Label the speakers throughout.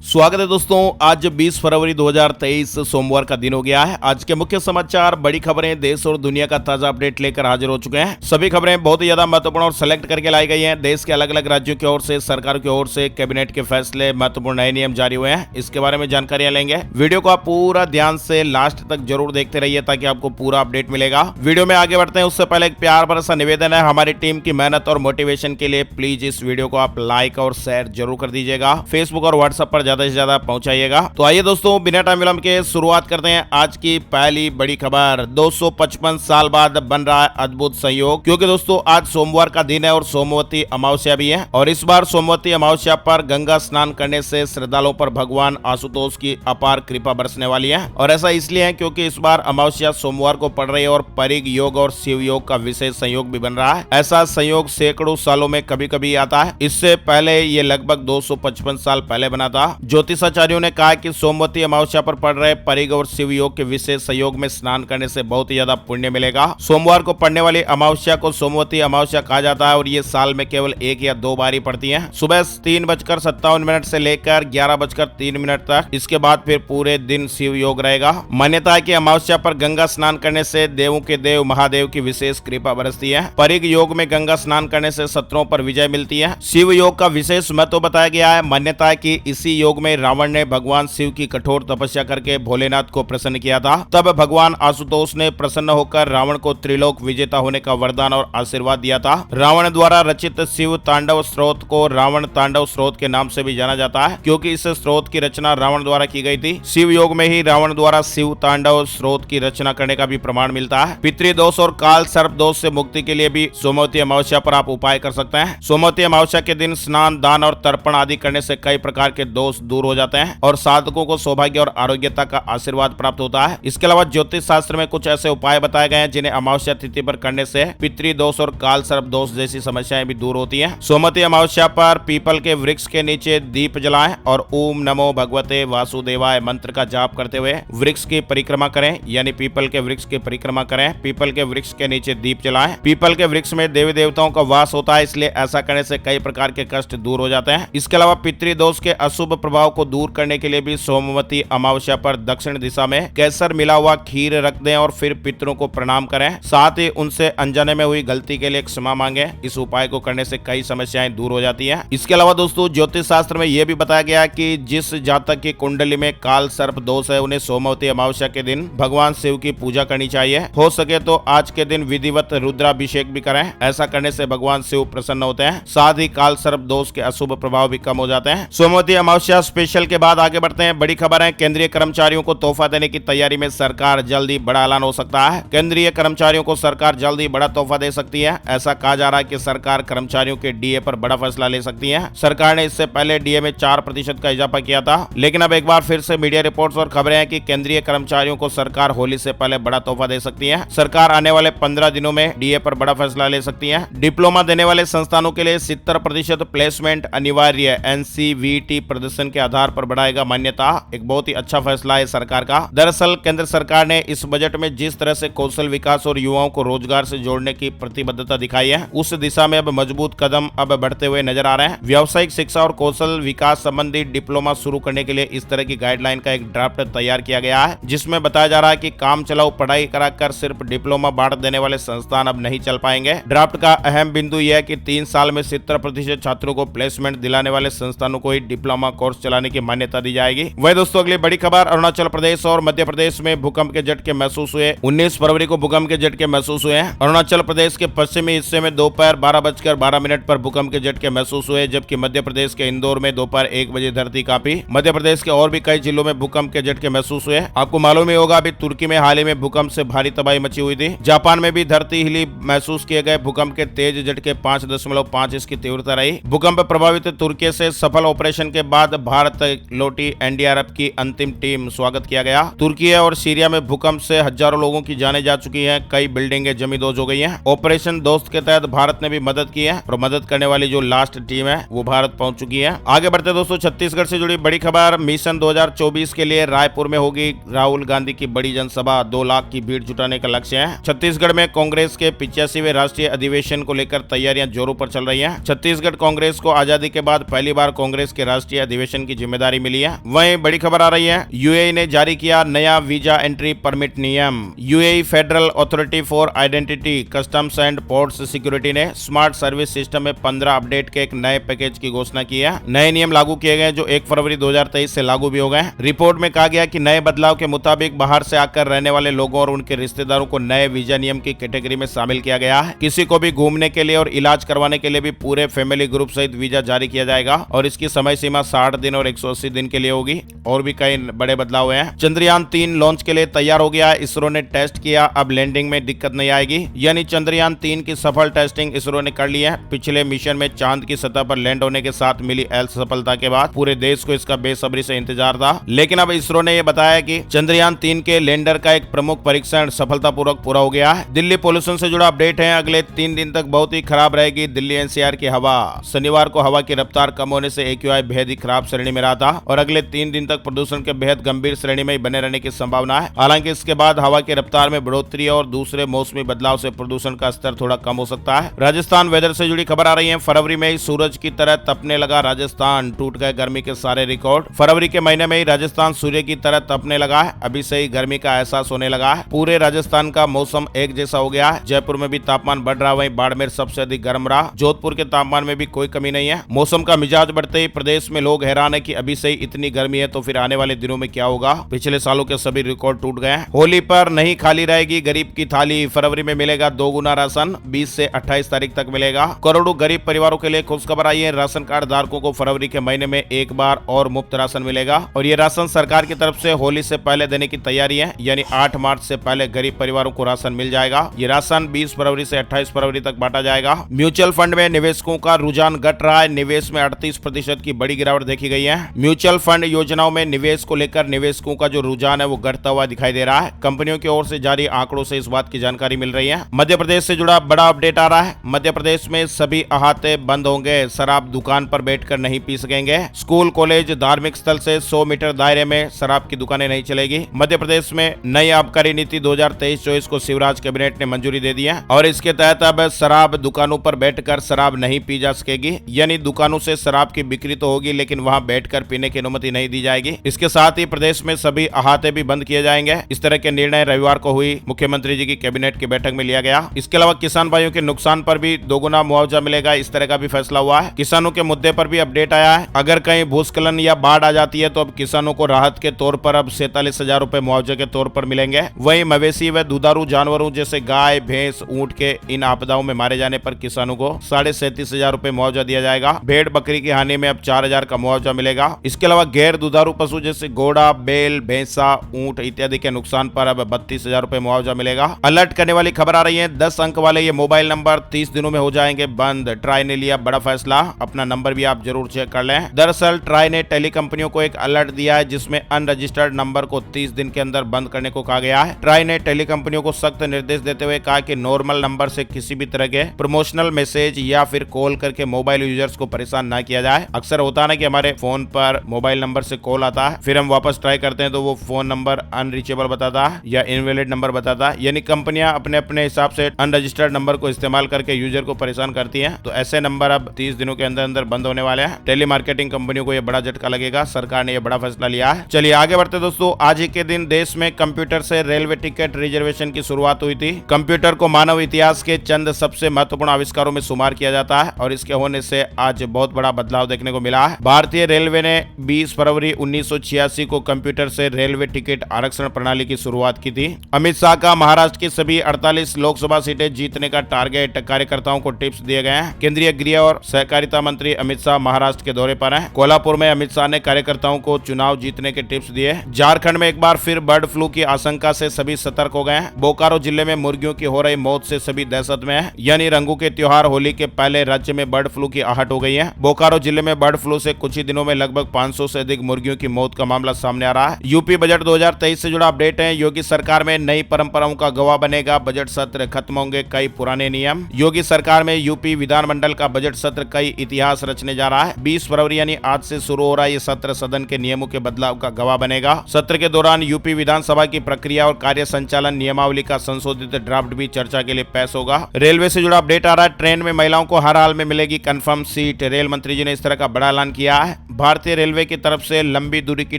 Speaker 1: स्वागत है दोस्तों। आज 20 फरवरी 2023 सोमवार का दिन हो गया है। आज के मुख्य समाचार, बड़ी खबरें, देश और दुनिया का ताजा अपडेट लेकर हाजिर हो चुके हैं। सभी खबरें बहुत ही ज्यादा महत्वपूर्ण और सेलेक्ट करके लाई गई हैं। देश के अलग अलग राज्यों की ओर से, सरकार की ओर से कैबिनेट के फैसले, महत्वपूर्ण नए नियम जारी हुए हैं। इसके बारे में जानकारियां लेंगे। वीडियो को आप पूरा ध्यान से लास्ट तक जरूर देखते रहिए ताकि आपको पूरा अपडेट मिलेगा। वीडियो में आगे बढ़ते हैं उससे पहले एक प्यार भरा सा निवेदन है। हमारी टीम की मेहनत और मोटिवेशन के लिए प्लीज इस वीडियो को आप लाइक और शेयर जरूर कर दीजिएगा। फेसबुक और व्हाट्सएप पर ज्यादा से ज्यादा पहुंचाइएगा। तो आइए दोस्तों, बिना टाइम विलंब के शुरुआत करते हैं आज की पहली बड़ी खबर। 255 साल बाद बन रहा है अद्भुत संयोग, क्योंकि दोस्तों आज सोमवार का दिन है और सोमवती अमावस्या भी है। और इस बार सोमवती अमावस्या पर गंगा स्नान करने से श्रद्धालुओं पर भगवान आशुतोष की अपार कृपा बरसने वाली है। और ऐसा इसलिए है क्योंकि इस बार अमावस्या सोमवार को पड़ रही है और परिग योग और शिव योग का विशेष संयोग भी बन रहा है। ऐसा संयोग सैकड़ों सालों में कभी कभी आता है। इससे पहले ये लगभग 255 साल पहले बना था। ज्योतिषाचार्यों ने कहा कि सोमवती अमावस्या पर पड़ रहे परिग और शिव योग के विशेष संयोग में स्नान करने से बहुत ही ज्यादा पुण्य मिलेगा। सोमवार को पड़ने वाली अमावस्या को सोमवती अमावस्या कहा जाता है और ये साल में केवल 1 या 2 बार ही पड़ती है। सुबह 3:57 से लेकर 11:03 तक। इसके बाद फिर पूरे दिन शिव योग रहेगा। मान्यता है कि अमावस्या पर गंगा स्नान करने से देवों के देव महादेव की विशेष कृपा बरसती है। परिग योग में गंगा स्नान करने से शत्रुओं पर विजय मिलती है। शिव योग का विशेष महत्व बताया गया है। मान्यता है कि इसी योग में रावण ने भगवान शिव की कठोर तपस्या करके भोलेनाथ को प्रसन्न किया था। तब भगवान आशुतोष ने प्रसन्न होकर रावण को त्रिलोक विजेता होने का वरदान और आशीर्वाद दिया था। रावण द्वारा रचित शिव तांडव स्रोत को रावण तांडव स्रोत के नाम से भी जाना जाता है, क्योंकि इस स्रोत की रचना रावण द्वारा की गई थी। शिव योग में ही रावण द्वारा शिव तांडव स्रोत की रचना करने का भी प्रमाण मिलता है। पितृदोष और काल सर्प दोष से मुक्ति के लिए भी सोमवती अमावस्या पर आप उपाय कर सकते हैं। सोमवती अमावस्या के दिन स्नान, दान और तर्पण आदि करने से कई प्रकार के दोष दूर हो जाते हैं और साधकों को सौभाग्य और आरोग्यता का आशीर्वाद प्राप्त होता है। इसके अलावा ज्योतिष शास्त्र में कुछ ऐसे उपाय बताए गए हैं जिन्हें अमावस्या तिथि पर करने से पितृदोष और काल सर्प दोष जैसी समस्याएं भी दूर होती हैं। सोमवती अमावस्या पर पीपल के वृक्ष के नीचे दीप जलाएं और ओम नमो भगवते वासुदेवाय मंत्र का जाप करते हुए वृक्ष की परिक्रमा करें, यानी पीपल के वृक्ष की परिक्रमा करें। पीपल के वृक्ष के नीचे दीप जलाएं। पीपल के वृक्ष में देवी देवताओं का वास होता है, इसलिए ऐसा करने से कई प्रकार के कष्ट दूर हो जाते हैं। इसके अलावा पितृदोष के अशुभ प्रभाव को दूर करने के लिए भी सोमवती अमावस्या पर दक्षिण दिशा में केसर मिला हुआ खीर रख दें और फिर पितरों को प्रणाम करें। साथ ही उनसे अनजाने में हुई गलती के लिए क्षमा मांगे। इस उपाय को करने से कई समस्याएं दूर हो जाती हैं। इसके अलावा दोस्तों ज्योतिष शास्त्र में यह भी बताया गया है कि जिस जातक की कुंडली में काल सर्प दोष है, उन्हें सोमवती अमावस्या के दिन भगवान शिव की पूजा करनी चाहिए। हो सके तो आज के दिन विधिवत रुद्राभिषेक भी करें। ऐसा करने से भगवान शिव प्रसन्न होते हैं। साथ ही काल सर्प दोष के अशुभ प्रभाव भी कम हो जाते हैं। सोमवती अमावस्या स्पेशल के बाद आगे बढ़ते हैं। बड़ी खबर है, केंद्रीय कर्मचारियों को तोहफा देने की तैयारी में सरकार, जल्दी बड़ा ऐलान हो सकता है। केंद्रीय कर्मचारियों को सरकार जल्दी बड़ा तोहफा दे सकती है। ऐसा कहा जा रहा है कि सरकार कर्मचारियों के डीए पर बड़ा फैसला ले सकती है। सरकार ने इससे पहले डीए में 4% का इजाफा किया था, लेकिन अब एक बार फिर से मीडिया रिपोर्ट्स और खबरें हैं कि केंद्रीय कर्मचारियों को सरकार होली से पहले बड़ा तोहफा दे सकती है। सरकार आने वाले 15 दिनों में डीए पर बड़ा फैसला ले सकती है। डिप्लोमा देने वाले संस्थानों के लिए 70% प्लेसमेंट अनिवार्य। एनसीवीटी प्रदर्शन के आधार पर बढ़ाएगा मान्यता। एक बहुत ही अच्छा फैसला है सरकार का। दरअसल केंद्र सरकार ने इस बजट में जिस तरह से कौशल विकास और युवाओं को रोजगार से जोड़ने की प्रतिबद्धता दिखाई है, उस दिशा में अब मजबूत कदम अब बढ़ते हुए नजर आ रहे हैं। व्यावसायिक शिक्षा और कौशल विकास संबंधी डिप्लोमा शुरू करने के लिए इस तरह की गाइडलाइन का एक ड्राफ्ट तैयार किया गया है, जिसमें बताया जा रहा है कि काम चलाऊ पढ़ाई कराकर सिर्फ डिप्लोमा बांट देने वाले संस्थान अब नहीं चल पाएंगे। ड्राफ्ट का अहम बिंदु यह है कि 3 साल में 70% छात्रों को प्लेसमेंट दिलाने वाले संस्थानों को ही डिप्लोमा कोर्स चलाने की मान्यता दी जाएगी। वही दोस्तों अगली बड़ी खबर, अरुणाचल प्रदेश और मध्य प्रदेश में भूकंप के झटके महसूस हुए। 19 फरवरी को भूकंप के झटके महसूस हुए हैं। अरुणाचल प्रदेश के पश्चिमी हिस्से में दोपहर 12:12 पर भूकंप के झटके महसूस हुए, जबकि मध्य प्रदेश के इंदौर में दोपहर 1 बजे धरती कांपी। मध्य प्रदेश के और भी कई जिलों में भूकंप के झटके महसूस हुए। आपको मालूम ही होगा, अभी तुर्की में हाल ही में भूकंप से भारी तबाही मची हुई थी। जापान में भी धरती हिली महसूस किए गए। भूकंप के तेज झटके 5.5 इसकी तीव्रता रही। भूकंप प्रभावित तुर्की से सफल ऑपरेशन के बाद भारत लौटी एनडीआरएफ की अंतिम टीम, स्वागत किया गया। तुर्की और सीरिया में भूकंप से हजारों लोगों की जानें जा चुकी हैं। कई बिल्डिंगें जमींदोज हो गई हैं। ऑपरेशन दोस्त के तहत भारत ने भी मदद की है और मदद करने वाली जो लास्ट टीम है वो भारत पहुंच चुकी है। आगे बढ़ते दोस्तों, छत्तीसगढ़ से जुड़ी बड़ी खबर। मिशन 2024 के लिए रायपुर में होगी राहुल गांधी की बड़ी जनसभा। 2 लाख की भीड़ जुटाने का लक्ष्य है। छत्तीसगढ़ में कांग्रेस के 85वें राष्ट्रीय अधिवेशन को लेकर तैयारियां जोरों पर चल रही हैं। छत्तीसगढ़ कांग्रेस को आजादी के बाद पहली बार कांग्रेस के राष्ट्रीय अधिवेशन वेरिफिकेशन की जिम्मेदारी मिली है। वहीं बड़ी खबर आ रही है, यूएई ने जारी किया नया वीजा एंट्री परमिट नियम। UAE federal authority for identity, customs and ports security ने स्मार्ट सर्विस सिस्टम में 15 अपडेट के एक नए पैकेज की घोषणा की है। नए नियम लागू किए गए जो 1 फरवरी 2023 से लागू भी हो गए। रिपोर्ट में कहा गया कि नए बदलाव के मुताबिक बाहर से आकर रहने वाले लोगों और उनके रिश्तेदारों को नए वीजा नियम की कैटेगरी में शामिल किया गया है। किसी को भी घूमने के लिए और इलाज करवाने के लिए भी पूरे फैमिली ग्रुप सहित वीजा जारी किया जाएगा और इसकी समय सीमा 60 दिन और 180 दिन के लिए होगी। और भी कई बड़े बदलाव हुए हैं। चंद्रयान 3 लॉन्च के लिए तैयार हो गया। इसरो ने टेस्ट किया, अब लैंडिंग में दिक्कत नहीं आएगी। यानी चंद्रयान 3 की सफल टेस्टिंग इसरो ने कर ली है। पिछले मिशन में चांद की सतह पर लैंड होने के साथ मिली सफलता के बाद पूरे देश को इसका बेसब्री से इंतजार था। लेकिन अब इसरो ने यह बताया कि चंद्रयान 3 के लैंडर का एक प्रमुख परीक्षण सफलतापूर्वक पूरा हो गया है। दिल्ली पोल्यूशन से जुड़ा अपडेट है। अगले 3 दिन तक बहुत ही खराब रहेगी दिल्ली एनसीआर की हवा। शनिवार को हवा की रफ्तार कम होने से एक्यूआई बेहद ही खराब श्रेणी में रहा था और अगले 3 दिन तक प्रदूषण के बेहद गंभीर श्रेणी में ही बने रहने की संभावना है। हालांकि इसके बाद हवा की रफ्तार में बढ़ोतरी और दूसरे मौसमी बदलाव से प्रदूषण का स्तर थोड़ा कम हो सकता है। राजस्थान वेदर से जुड़ी खबर आ रही है। फरवरी में ही सूरज की तरह तपने लगा राजस्थान, टूट गए गर्मी के सारे रिकॉर्ड। फरवरी के महीने में ही राजस्थान सूर्य की तरह तपने लगा है। अभी से ही गर्मी का एहसास होने लगा है। पूरे राजस्थान का मौसम एक जैसा हो गया है। जयपुर में भी तापमान बढ़ रहा, वहीं बाड़मेर सबसे अधिक गर्म रहा। जोधपुर के तापमान में भी कोई कमी नहीं है। मौसम का मिजाज बढ़ते ही प्रदेश में लोग हैरान है कि अभी से ही इतनी गर्मी है तो फिर आने वाले दिनों में क्या होगा। पिछले सालों के सभी रिकॉर्ड टूट गए। होली पर नहीं खाली रहेगी गरीब की थाली। फरवरी में मिलेगा 2 गुना राशन, 20 से 28 तारीख तक मिलेगा। करोड़ों गरीब परिवारों के लिए खुशखबर आई है। राशन कार्ड धारकों को फरवरी के महीने में एक बार और मुफ्त राशन मिलेगा और ये राशन सरकार की तरफ से होली से पहले देने की तैयारी है। यानी 8 मार्च से पहले गरीब परिवारों को राशन मिल जाएगा। ये राशन 20 फरवरी से 28 फरवरी तक बांटा जाएगा। म्यूचुअल फंड में निवेशकों का रुझान घट रहा है। निवेश में 38% की बड़ी गिरावट देखी गई है। म्यूचुअल फंड योजनाओं में निवेश को लेकर निवेशकों का जो रुझान है वो घटता हुआ दिखाई दे रहा है। कंपनियों की ओर से जारी आंकड़ों से इस बात की जानकारी मिल रही है। मध्य प्रदेश से जुड़ा बड़ा अपडेट आ रहा है। मध्य प्रदेश में सभी अहाते बंद होंगे। शराब दुकान पर बैठकर नहीं पी सकेंगे। स्कूल, कॉलेज, धार्मिक स्थल से 100 मीटर दायरे में शराब की दुकानें नहीं चलेगी। मध्य प्रदेश में नई आबकारी नीति 2023-24 को शिवराज कैबिनेट ने मंजूरी दे दी है और इसके तहत अब शराब दुकानों पर बैठकर शराब नहीं पी जा सकेगी। यानी दुकानों से शराब की बिक्री तो होगी लेकिन वहां बैठकर पीने की अनुमति नहीं दी जाएगी। इसके साथ ही प्रदेश में सभी अहाते भी बंद किए जाएंगे। इस तरह के निर्णय रविवार को हुई मुख्यमंत्री जी की कैबिनेट की बैठक में लिया गया। इसके अलावा किसान भाइयों के नुकसान पर भी 2 गुना मुआवजा मिलेगा, इस तरह का भी फैसला हुआ है। किसानों के मुद्दे पर भी अपडेट आया है। अगर कहीं भूस्खलन या बाढ़ आ जाती है तो अब किसानों को राहत के तौर पर अब 47,000 रुपए मुआवजे के तौर पर मिलेंगे। वहीं मवेशी व दुधारू जानवरों जैसे गाय, भैंस, ऊंट के इन आपदाओं में मारे जाने पर किसानों को 37,500 रुपए मुआवजा दिया जाएगा। भेड़ बकरी की हानि में अब 4,000 का मुआवजा मिलेगा। इसके अलावा गैर दुधारू पशु जैसे घोड़ा, बैल, भैंसा, ऊंट इत्यादि के नुकसान पर अब 32,000 रुपए मुआवजा मिलेगा। अलर्ट करने वाली खबर आ रही है। 10 अंक वाले ये मोबाइल नंबर 30 दिनों में हो जाएंगे बंद। ट्राई ने लिया बड़ा फैसला। अपना नंबर भी आप जरूर चेक कर लें। दरअसल ट्राई ने टेली कंपनियों को एक अलर्ट दिया है जिसमें अनरजिस्टर्ड नंबर को 30 दिन के अंदर बंद करने को कहा गया है। ट्राई ने टेली कंपनियों को सख्त निर्देश देते हुए कहा कि नॉर्मल नंबर से किसी भी तरह के प्रमोशनल मैसेज या फिर कॉल करके मोबाइल यूजर्स को परेशान ना किया जाए। अक्सर होता है ना कि हमारे फोन पर मोबाइल नंबर से कॉल आता है, फिर हम वापस ट्राई करते हैं तो वो फोन नंबर अनरीचेबल बताता है या इनवैलिड नंबर बताता है। यानी कंपनियां अपने अपने हिसाब से अनरजिस्टर्ड नंबर को इस्तेमाल करके यूजर को परेशान करती हैं। तो ऐसे नंबर अब 30 दिनों के अंदर अंदर बंद होने वाले हैं। टेली मार्केटिंग कंपनियों को यह बड़ा झटका लगेगा। सरकार ने यह बड़ा फैसला लिया है। चलिए आगे बढ़ते दोस्तों। आज ही के दिन देश में कंप्यूटर से रेलवे टिकट रिजर्वेशन की शुरुआत हुई थी। कंप्यूटर को मानव इतिहास के चंद सबसे महत्वपूर्ण आविष्कारों में शुमार किया जाता है और इसके होने से आज बहुत बड़ा बदलाव देखने को मिला है। भारतीय रेलवे ने 20 फरवरी 1986 को कंप्यूटर से रेलवे टिकट आरक्षण प्रणाली की शुरुआत की थी। अमित शाह का महाराष्ट्र की सभी 48 लोकसभा सीटें जीतने का टारगेट, कार्यकर्ताओं को टिप्स दिए गए हैं। केंद्रीय गृह और सहकारिता मंत्री अमित शाह महाराष्ट्र के दौरे पर हैं। कोल्हापुर में अमित शाह ने कार्यकर्ताओं को चुनाव जीतने के टिप्स दिए। झारखंड में एक बार फिर बर्ड फ्लू की आशंका से सभी सतर्क हो गए हैं। बोकारो जिले में मुर्गियों की हो रही मौत से सभी दहशत में हैं। यानी रंगों के त्योहार होली के पहले राज्य में बर्ड फ्लू की आहट हो गई है। बोकारो जिले में बर्ड फ्लू से कुछ ही दिनों में लगभग 500 से अधिक मुर्गियों की मौत का मामला सामने आ रहा है। यूपी बजट 2023 से जुड़ा अपडेट है। योगी सरकार में नई परंपराओं का गवाह बनेगा बजट सत्र, खत्म होंगे कई पुराने नियम। योगी सरकार में यूपी विधानमंडल का बजट सत्र कई इतिहास रचने जा रहा है। 20 फरवरी यानी आज से शुरू हो रहा है ये सत्र सदन के नियमों के बदलाव का गवाह बनेगा। सत्र के दौरान यूपी विधानसभा की प्रक्रिया और कार्य संचालन नियमावली का संशोधित ड्राफ्ट भी चर्चा के लिए पेश होगा। रेलवे से जुड़ा अपडेट आ रहा है। ट्रेन में महिलाओं को हर हाल में मिलेगी कंफर्म सीट। रेल मंत्री जी ने इस तरह का बड़ा ऐलान किया है। भारतीय रेलवे की तरफ से लंबी दूरी की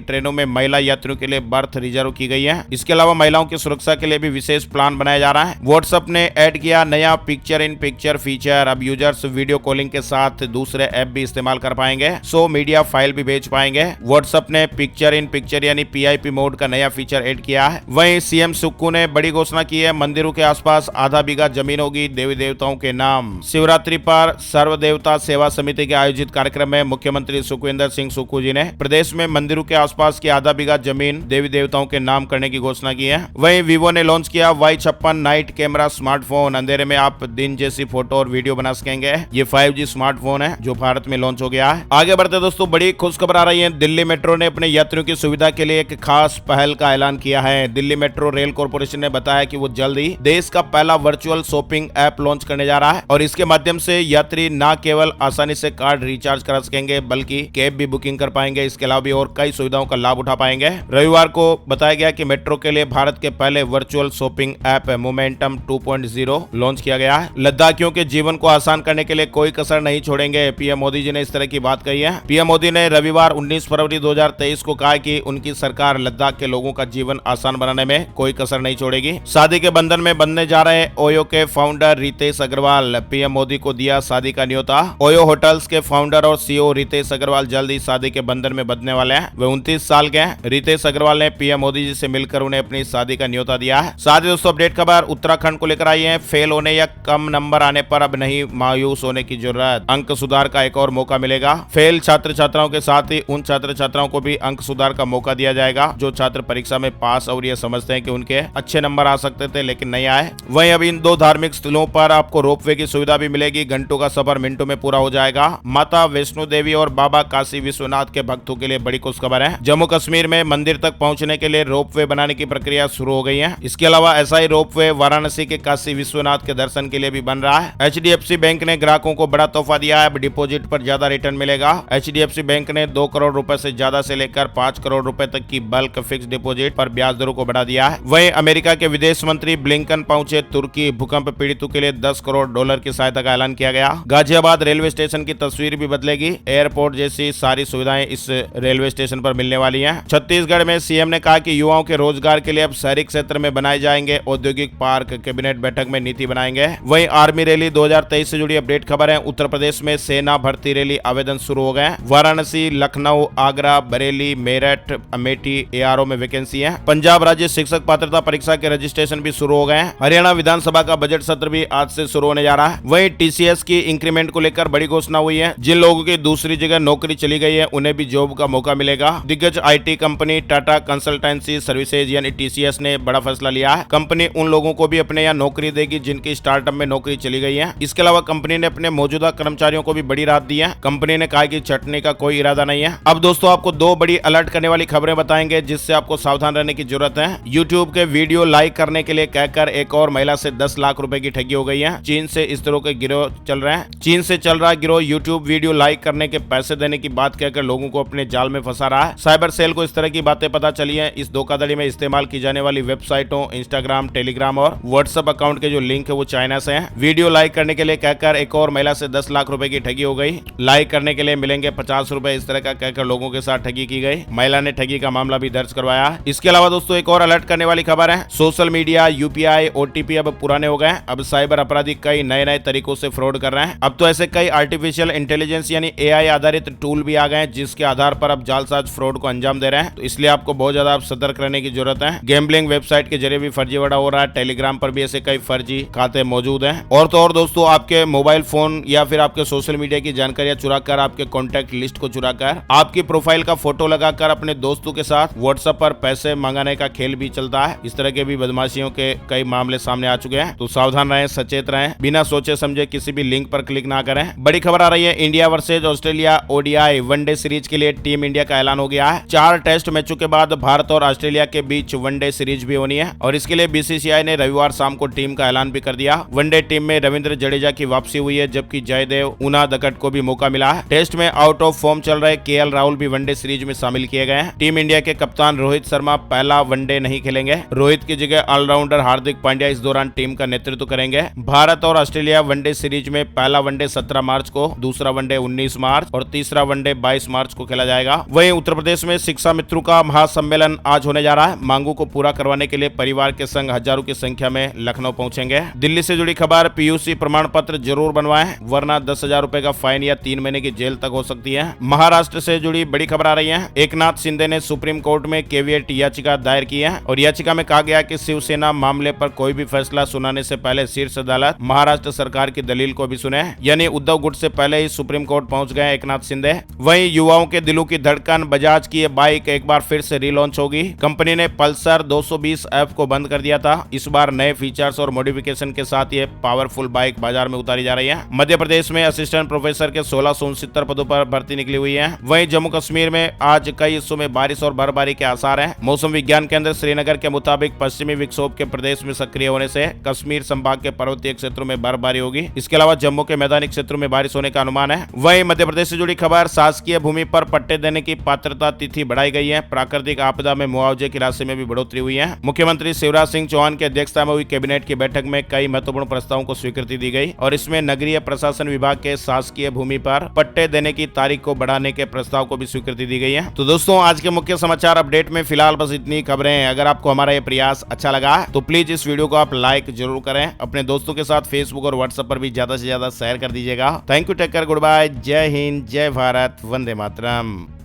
Speaker 1: ट्रेनों में महिला यात्रियों के लिए बर्थ रिजर्व की गई है। इसके अलावा महिलाओं की सुरक्षा के लिए भी विशेष प्लान बनाया जा रहा है। व्हाट्सएप ने ऐड किया नया पिक्चर इन पिक्चर फीचर। अब यूजर्स वीडियो कॉलिंग के साथ दूसरे ऐप भी इस्तेमाल कर पाएंगे, सो मीडिया फाइल भी भेज पाएंगे। व्हाट्सएप ने पिक्चर इन पिक्चर यानी PIP मोड का नया फीचर ऐड किया है। वहीं सीएम सुक्कू ने बड़ी घोषणा की है, मंदिरों के आसपास आधा बीघा जमीन होगी देवी देवताओं के नाम। शिवरात्रि पर सर्व देवता सेवा समिति के आयोजित कार्यक्रम में मुख्यमंत्री सुखविंदर सिंह सुक्कू जी ने प्रदेश में मंदिरों के आसपास की आधा बीघा जमीन देवी देवताओं के नाम करने की घोषणा की है। वहीं वीवो ने लॉन्च किया Y56 नाइट कैमरा स्मार्टफोन। अंधेरे में आप दिन जैसी फोटो और वीडियो बना सकेंगे। ये 5G स्मार्टफोन है जो भारत में लॉन्च हो गया है। आगे बढ़ते दोस्तों, बड़ी खुशखबर आ रही है। दिल्ली मेट्रो ने अपने यात्रियों की सुविधा के लिए एक खास पहल का ऐलान किया है। दिल्ली मेट्रो रेल कॉर्पोरेशन ने बताया कि वो जल्द ही देश का पहला वर्चुअल शॉपिंग ऐप लॉन्च करने जा रहा है और इसके माध्यम से यात्री न केवल आसानी से कार्ड रिचार्ज करा सकेंगे बल्कि कैब भी बुकिंग कर पाएंगे। इसके अलावा भी और कई सुविधाओं का लाभ उठा पाएंगे। रविवार को बताया गया कि मेट्रो के लिए भारत के पहले virtual shopping app momentum 2.0 launch किया गया है। लद्दाखियों के जीवन को आसान करने के लिए कोई कसर नहीं छोड़ेंगे, पीएम मोदी जी ने इस तरह की बात कही है। पीएम मोदी ने रविवार 19 फरवरी 2023 को कहा कि उनकी सरकार लद्दाख के लोगों का जीवन आसान बनाने में कोई कसर नहीं छोड़ेगी। शादी के बंधन में बंधने जा रहे ओयो के फाउंडर रितेश अग्रवाल पीएम मोदी को दिया शादी का न्योता। ओयो होटल्स के फाउंडर और CEO रितेश अग्रवाल जल्द ही शादी के बंधन में बंधने वाले हैं। वे 29 साल के हैं। रितेश अग्रवाल ने पीएम मोदी जी से मिलकर उन्हें अपनी शादी का न्योता दिया है। साथ ही दोस्तों अपडेट खबर उत्तराखंड को लेकर आई है। फेल होने या कम नंबर आने पर अब नहीं मायूस होने की जरूरत, अंक सुधार का एक और मौका मिलेगा। फेल छात्र छात्राओं के साथ ही उन छात्र छात्राओं को भी अंक सुधार का मौका दिया जाएगा जो छात्र परीक्षा में पास और ये समझते हैं कि उनके अच्छे नंबर आ सकते थे लेकिन नहीं आए। वहीं अब इन दो धार्मिक स्थलों पर आपको रोपवे की सुविधा भी मिलेगी। घंटों का सफर मिनटों में पूरा हो जाएगा। माता वैष्णो देवी और बाबा काशी विश्वनाथ के भक्तों के लिए बड़ी खुशखबर है। जम्मू कश्मीर में मंदिर तक पहुंचने के लिए रोपवे बनाने की प्रक्रिया शुरू हो गई है। इसके अलावा ऐसा ही रोपवे वाराणसी के काशी विश्वनाथ के दर्शन के लिए भी बन रहा है। HDFC बैंक ने ग्राहकों को बड़ा तोहफा दिया है। अब डिपॉजिट पर ज्यादा रिटर्न मिलेगा। HDFC बैंक ने 2 करोड़ रुपए से ज्यादा से लेकर 5 करोड़ रुपए तक की बल्क फिक्स डिपॉजिट पर ब्याज दरों को बढ़ा दिया है। वहीं अमेरिका के विदेश मंत्री ब्लिंकन पहुंचे तुर्की। भूकंप पीड़ितों के लिए $10 करोड़ की सहायता का ऐलान किया गया। गाजियाबाद रेलवे स्टेशन की तस्वीर भी बदलेगी। एयरपोर्ट जैसी सारी सुविधाएं इस रेलवे स्टेशन पर मिलने वाली हैं। छत्तीसगढ़ में सीएम ने कहा कि युवाओं के रोजगार के लिए अब शहरी क्षेत्र में बनाए जाएंगे औद्योगिक पार्क। कैबिनेट बैठक में नीति बनाएंगे। वहीं आर्मी रैली 2023 से जुड़ी अपडेट खबर है। उत्तर प्रदेश में सेना भर्ती रैली आवेदन शुरू हो गए। वाराणसी, लखनऊ, आगरा, बरेली, मेरठ, अमेठी ARO में वैकेंसी है। पंजाब राज्य शिक्षक पात्रता परीक्षा के रजिस्ट्रेशन भी शुरू हो गए हैं। हरियाणा विधानसभा का बजट सत्र भी आज से शुरू होने जा रहा है। वहीं TCS की इंक्रीमेंट को लेकर बड़ी घोषणा हुई है। जिन लोगों की दूसरी जगह नौकरी चली गई है उन्हें भी जॉब का मौका मिलेगा। दिग्गज IT company Tata consultancy services यानी TCS ने बड़ा फैसला लिया है। कंपनी उन लोगों को भी अपने यहाँ नौकरी देगी जिनकी स्टार्टअप में नौकरी चली गई है। इसके अलावा कंपनी ने अपने मौजूदा कर्मचारियों को भी बड़ी राहत दी है। कंपनी ने कहा कि छटने का कोई इरादा नहीं है। अब दोस्तों आपको 2 बड़ी अलर्ट करने वाली खबरें बताएंगे जिससे आपको सावधान रहने की जरूरत है। YouTube के वीडियो लाइक करने के लिए कहकर एक और महिला से 10 लाख रुपए की ठगी हो गई है। चीन से इस तरह के गिरोह चल रहे हैं। चीन से चल रहा गिरोह YouTube वीडियो लाइक करने के पैसे देने की बात कहकर लोगों को अपने जाल में फंसा रहा है। साइबर सेल को इस तरह की बातें पता चली है। इस धोखाधड़ी में इस्तेमाल की जाने वाली वेबसाइटों, इंस्टाग्राम, टेलीग्राम और व्हाट्सएप अकाउंट के जो लिंक है वो चाइना से है। वीडियो लाइक करने के लिए कहकर एक और महिला से 10 लाख रुपए की ठगी हो गई। लाइक करने के लिए मिलेंगे 50 रुपए, इस तरह का कहकर लोगों के साथ ठगी की गई। महिला ने ठगी का मामला भी दर्ज करवाया। इसके अलावा दोस्तों एक और अलर्ट करने वाली खबर है। सोशल मीडिया, UPI, OTP अब पुराने हो गए। अब साइबर अपराधी कई नए तरीकों से फ्रॉड कर रहे हैं। अब तो ऐसे कई आर्टिफिशियल इंटेलिजेंस यानी AI आधारित टूल भी आ गए हैं जिसके आधार पर अब जालसाज फ्रॉड को अंजाम दे रहे हैं। तो इसलिए आपको बहुत ज्यादा सतर्क रहने की जरूरत है। गैम्बलिंग वेबसाइट के जरिए भी फर्जीवाड़ा हो रहा है। टेलीग्राम पर भी ऐसे कई फर्जी खाते मौजूद हैं। और तो और दोस्तों आपके मोबाइल फोन या फिर आपके सोशल मीडिया की जानकारियां चुराकर, आपके कॉन्टैक्ट लिस्ट को चुराकर, आपकी प्रोफाइल का फोटो लगाकर अपने दोस्तों के साथ व्हाट्सएप पर पैसे मंगाने का खेल भी चलता है। इस तरह के भी बदमाशियों के कई मामले सामने आ चुके हैं। तो सावधान रहें, सचेत रहें, बिना सोचे समझे किसी भी लिंक पर क्लिक ना करें। बड़ी खबर आ रही है। India versus Australia ODI one day series के लिए टीम इंडिया का ऐलान हो गया है। 4 टेस्ट मैचों के बाद भारत और ऑस्ट्रेलिया के बीच वनडे सीरीज भी होनी है और इसके लिए BCCI ने रविवार शाम को टीम का ऐलान भी कर दिया। वनडे टीम में रविंद्र जडेजा की वापसी हुई है जबकि जयदेव उनादकट को भी मौका मिला है। टेस्ट में आउट ऑफ फॉर्म चल रहे KL राहुल भी वनडे सीरीज में शामिल किए गए हैं। टीम इंडिया के कप्तान रोहित शर्मा पहला वनडे नहीं खेलेंगे। रोहित की जगह ऑलराउंडर हार्दिक पांड्या इस दौरान टीम का नेतृत्व करेंगे। भारत और ऑस्ट्रेलिया वनडे सीरीज में पहला वनडे 17 मार्च को, दूसरा वनडे 19 मार्च और तीसरा वनडे वनडे 22 मार्च को खेला जाएगा। वहीं उत्तर प्रदेश में शिक्षा मित्रों का महासम्मेलन आज होने जा रहा है। मांगों को पूरा करवाने के लिए परिवार के संग हजारों की संख्या में लखनऊ पहुंचेंगे। दिल्ली से जुड़ी खबर, पीयूसी प्रमाण पत्र जरूर बनवाएं वरना 10,000 रुपए का फाइन या 3 महीने की जेल तक हो सकती है। महाराष्ट्र से जुड़ी बड़ी खबर आ रही है। एकनाथ शिंदे ने सुप्रीम कोर्ट में कैविएट याचिका दायर की है और याचिका में कहा गया कि शिवसेना मामले पर कोई भी फैसला सुनाने से पहले शीर्ष अदालत महाराष्ट्र सरकार की दलील को भी सुने, यानी उद्धव गुट से पहले ही सुप्रीम कोर्ट पहुंच गए एकनाथ शिंदे। वहीं युवाओं के दिलों की धड़कन बजाज की ये बाइक एक बार फिर से रीलॉन्च होगी। कंपनी ने पल्सर 220F को बंद कर दिया था। इस बार नए फीचर्स और मॉडिफिकेशन के साथ ये पावरफुल बाइक बाजार में उतारी जा रही है। मध्य प्रदेश में असिस्टेंट प्रोफेसर के 1669 पदों पर भर्ती निकली हुई है। वहीं जम्मू कश्मीर में आज कई हिस्सों में बारिश और बर्फबारी के आसार हैं। मौसम विज्ञान केंद्र श्रीनगर के मुताबिक पश्चिमी विक्षोभ के प्रदेश में सक्रिय होने से कश्मीर संभाग के पर्वतीय क्षेत्रों में बर्फबारी होगी। इसके अलावा जम्मू के मैदानी क्षेत्रों में बारिश होने का अनुमान है। वहीं मध्य प्रदेश से जुड़ी खबर, शासकीय भूमि पर पट्टे देने की पात्रता तिथि बढ़ाई गई है। प्राकृतिक आपदा में मुआवजे की राशि में भी बढ़ोतरी हुई है। मुख्यमंत्री शिवराज सिंह चौहान की अध्यक्षता में हुई कैबिनेट की बैठक में कई महत्वपूर्ण प्रस्तावों को स्वीकृति दी गई और इसमें नगरीय प्रशासन विभाग के शासकीय भूमि पर पट्टे देने की तारीख को बढ़ाने के प्रस्ताव को भी स्वीकृति दी गई है। तो दोस्तों, आज के मुख्य समाचार अपडेट में फिलहाल बस इतनी खबरें। अगर आपको हमारा ये प्रयास अच्छा लगा तो प्लीज इस वीडियो को आप लाइक जरूर करें। अपने दोस्तों के साथ फेसबुक और व्हाट्सएप पर भी ज्यादा से ज्यादा शेयर कर दीजिएगा। Thank you, take care, good bye, जय हिंद, जय भारत, वंदे मातरम।